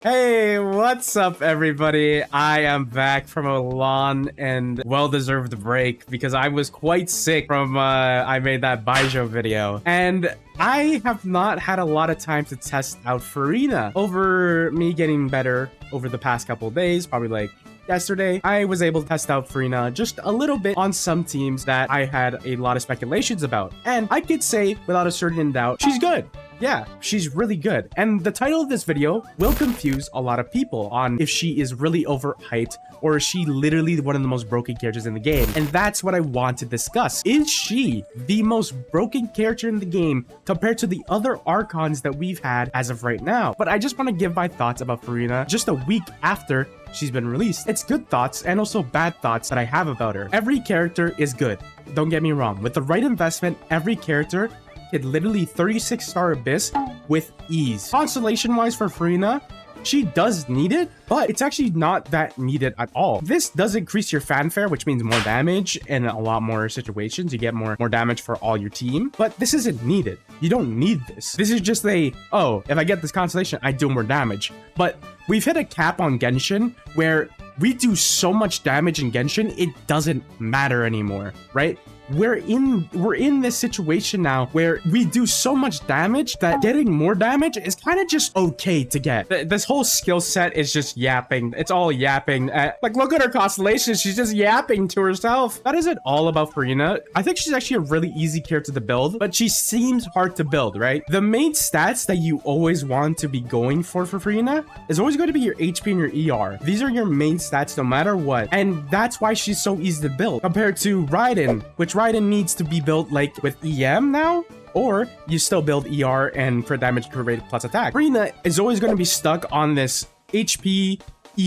Hey, what's up, everybody? I am back from a long and well-deserved break because I was quite sick from I made that Baijo video. And I have not had a lot of time to test out Furina. Over me getting better over the past couple of days, probably like yesterday, I was able to test out Furina just a little bit on some teams that I had a lot of speculations about. And I could say without a certain doubt, she's good. Yeah, she's really good. And the title of this video will confuse a lot of people on if she is really overhyped or is she literally one of the most broken characters in the game. And that's what I want to discuss. Is she the most broken character in the game compared to the other Archons that we've had as of right now? But I just want to give my thoughts about Furina just a week after she's been released. It's good thoughts and also bad thoughts that I have about her. Every character is good. Don't get me wrong. With the right investment, every character hit literally 36-star Abyss with ease. Constellation-wise for Furina, she does need it, but it's actually not that needed at all. This does increase your fanfare, which means more damage in a lot more situations. You get more damage for all your team, but this isn't needed. You don't need this. This is just oh, if I get this Constellation, I do more damage. But we've hit a cap on Genshin where we do so much damage in Genshin, it doesn't matter anymore, right? We're in this situation now where we do so much damage that getting more damage is kind of just okay to get. This whole skill set is just yapping. It's all yapping. Like, look at her constellation. She's just yapping to herself. That isn't all about Furina. I think she's actually a really easy character to build, but she seems hard to build, right? The main stats that you always want to be going for Furina is always going to be your HP and your ER. These are your main stats no matter what. And that's why she's so easy to build compared to Raiden, which Raiden needs to be built like with EM now, or you still build ER and crit damage, crit rate plus attack. Furina is always going to be stuck on this HP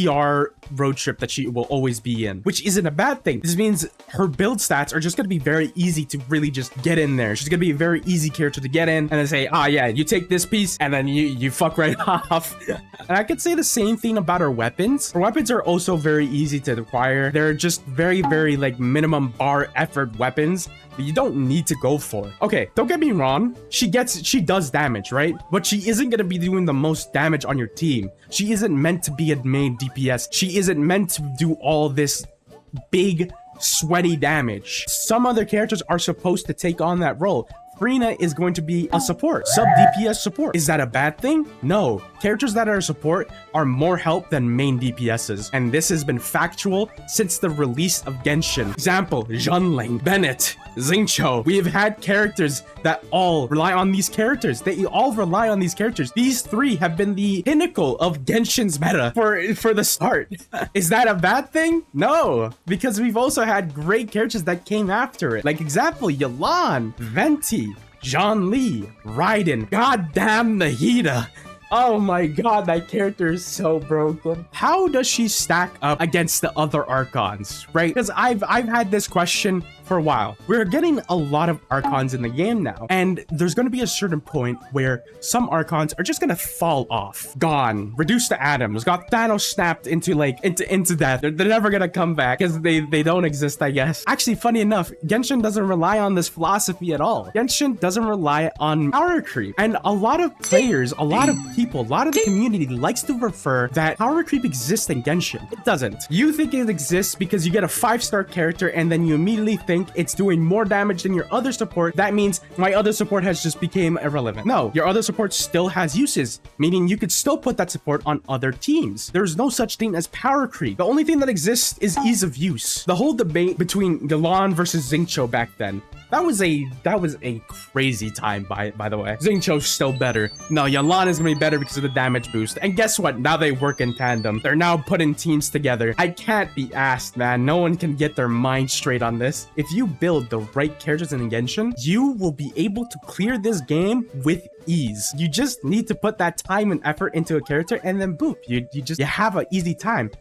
ER road trip that she will always be in, which isn't a bad thing. This means her build stats are just going to be very easy to really just get in there. She's going to be a very easy character to get in and then say, yeah, you take this piece and then you fuck right off. And I could say the same thing about her weapons. Her weapons are also very easy to acquire. They're just very like minimum bar effort weapons that you don't need to go for. Okay, don't get me wrong. She does damage, right? But she isn't going to be doing the most damage on your team. She isn't meant to be a main DPS. She isn't meant to do all this big, sweaty damage. Some other characters are supposed to take on that role. Furina is going to be a support, sub DPS support. Is that a bad thing? No. Characters that are support are more help than main DPSs, and this has been factual since the release of Genshin. Example, Zhonling, Bennett, Xingqiu. We have had characters that all rely on these characters. They all rely on these characters. These three have been the pinnacle of Genshin's meta for the start. Is that a bad thing? No, because we've also had great characters that came after it. Like example, Yelan, Venti, Zhongli, Raiden, goddamn Nahida. Oh my god, that character is so broken. How does she stack up against the other Archons, right? Because I've had this question for a while. We're getting a lot of Archons in the game now, and there's going to be a certain point where some Archons are just going to fall off, gone, reduced to atoms, got Thanos snapped into death. They're never going to come back because they don't exist, I guess. Actually, funny enough, Genshin doesn't rely on this philosophy at all. Genshin doesn't rely on power creep, and a lot of players, a lot of people, a lot of the community likes to refer that power creep exists in Genshin. It doesn't. You think it exists because you get a 5-star character and then you immediately think it's doing more damage than your other support. That means my other support has just become irrelevant. No, your other support still has uses, meaning you could still put that support on other teams. There's no such thing as power creep. The only thing that exists is ease of use. The whole debate between Yelan versus Xingqiu back then, that was a crazy time, by the way. Xingqiu's still better. No, Yelan is gonna be better because of the damage boost. And guess what? Now they work in tandem. They're now putting teams together. I can't be asked, man. No one can get their mind straight on this. If you build the right characters in Genshin, you will be able to clear this game with ease. You just need to put that time and effort into a character and then boop, you have an easy time.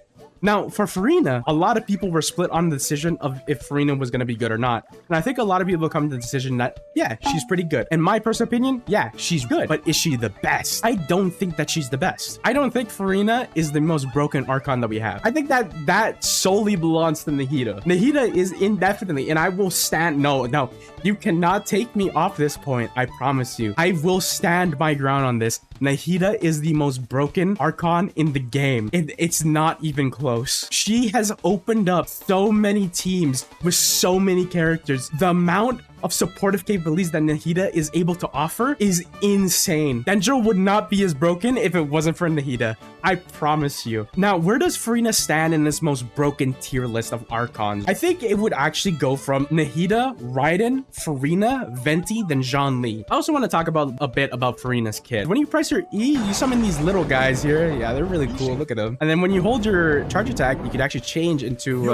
Now, for Furina, a lot of people were split on the decision of if Furina was going to be good or not. And I think a lot of people come to the decision that, yeah, she's pretty good. In my personal opinion, yeah, she's good. But is she the best? I don't think that she's the best. I don't think Furina is the most broken Archon that we have. I think that solely belongs to Nahida. Nahida is indefinitely, and I will stand, no, you cannot take me off this point. I promise you. I will stand my ground on this. Nahida is the most broken Archon in the game. It's not even close. She has opened up so many teams with so many characters. The amount of supportive capabilities that Nahida is able to offer is insane. Denjo would not be as broken if it wasn't for Nahida. I promise you. Now, where does Furina stand in this most broken tier list of Archons? I think it would actually go from Nahida, Raiden, Furina, Venti, then Zhongli. I also want to talk about a bit about Furina's kit. When you press your E, you summon these little guys here. Yeah, they're really cool. Look at them. And then when you hold your charge attack, you can actually change into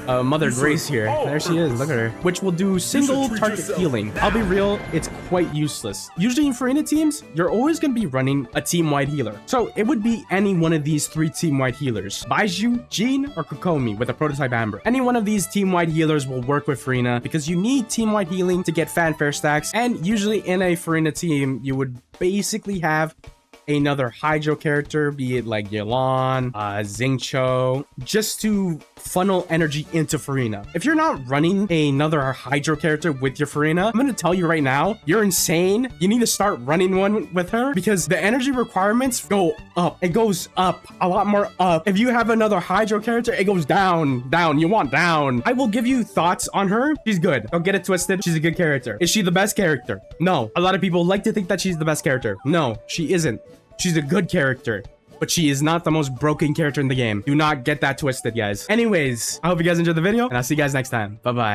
Mother Grace here. There she is. Look at her. Which will do single target healing. I'll be real, it's quite useless. Usually in Furina teams, you're always going to be running a team-wide healer. So it would be any one of these 3 team-wide healers. Baizhu, Jean, or Kokomi with a prototype Amber. Any one of these team-wide healers will work with Furina because you need team-wide healing to get fanfare stacks. And usually in a Furina team, you would basically have another Hydro character, be it like Yelan, Xingqiu, just to funnel energy into Furina. If you're not running another Hydro character with your Furina, I'm gonna tell you right now, you're insane. You need to start running one with her because the energy requirements go up. It goes up, a lot more up. If you have another Hydro character, it goes down, down. You want down. I will give you thoughts on her. She's good. Don't get it twisted. She's a good character. Is she the best character? No. A lot of people like to think that she's the best character. No, she isn't. She's a good character, but she is not the most broken character in the game. Do not get that twisted, guys. Anyways, I hope you guys enjoyed the video, and I'll see you guys next time. Bye-bye.